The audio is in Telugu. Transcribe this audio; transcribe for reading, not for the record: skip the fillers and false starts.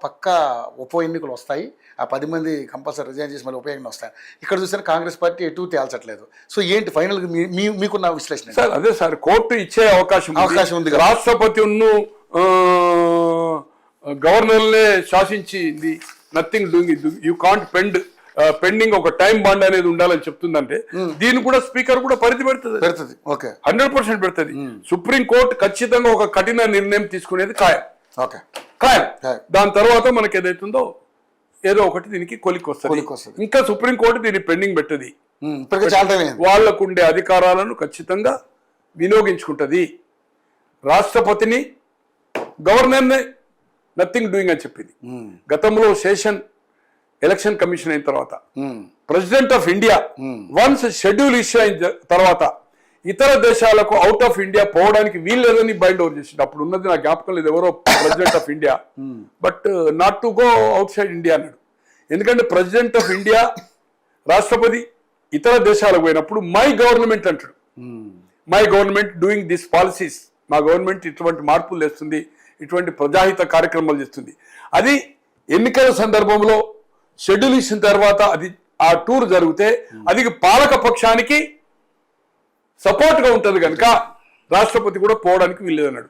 పక్క ఉప ఎన్నికలు వస్తాయి, ఆ 10 మంది కంపల్సరీ రిజైన్ చేసి మళ్ళీ ఉప ఎన్నికలు వస్తాయి. ఇక్కడ చూస్తే కాంగ్రెస్ పార్టీ ఎటు తేల్చట్లేదు. సో ఏంటి ఫైనల్గా మీకున్న విశ్లేషణ? సార్ అదే సార్, కోర్టు ఇచ్చే అవకాశం ఉంది. రాష్ట్రపతి గవర్నర్లే శాసించింది, nothing doing, you can't pending ఒక టైం బాండ్ అనేది ఉండాలని చెప్తుందంటే దీన్ని కూడా స్పీకర్ కూడా పరిధి పెడుతుంది. 100% పెడుతుంది. సుప్రీం కోర్టు ఖచ్చితంగా ఒక కఠిన నిర్ణయం తీసుకునేది ఖాయం. దాని తర్వాత మనకి ఏదైతుందో ఏదో ఒకటి దీనికి కొలికి వస్తుంది. ఇంకా సుప్రీం కోర్టు దీన్ని పెండింగ్ పెట్టది. వాళ్లకుండే అధికారాలను ఖచ్చితంగా వినియోగించుకుంటది. రాష్ట్రపతిని గవర్నర్ని నథింగ్ డూయింగ్ అని చెప్పింది. గతంలో ఎలక్షన్ కమిషన్ అయిన తర్వాత president of India once schedule issue అయిన తర్వాత ఇతర దేశాలకు అవుట్ ఆఫ్ ఇండియా పోవడానికి వీళ్ళేదని బైండ్ ఓవర్ చేసిండు. అప్పుడు ఉన్నది నా జ్ఞాపకం లేదు ఎవరో president of India, but not to go out side India అన్నాడు. ఎందుకంటే ప్రెసిడెంట్ ఆఫ్ ఇండియా రాష్ట్రపతి ఇతర దేశాలకు పోయినప్పుడు మై గవర్నమెంట్ అంటాడు. My government doing this policies, మా గవర్నమెంట్ ఇటువంటి మార్పులు చేస్తుంది, ఇటువంటి ప్రజాహిత కార్యక్రమాలు చేస్తుంది. అది ఎన్నికల సందర్భంలో షెడ్యూల్ ఇచ్చిన తర్వాత అది ఆ టూర్ జరిగితే అది పాలక పక్షానికి సపోర్ట్ గా ఉంటది కనుక రాష్ట్రపతి కూడా పోవడానికి వీల్లేదన్నాడు.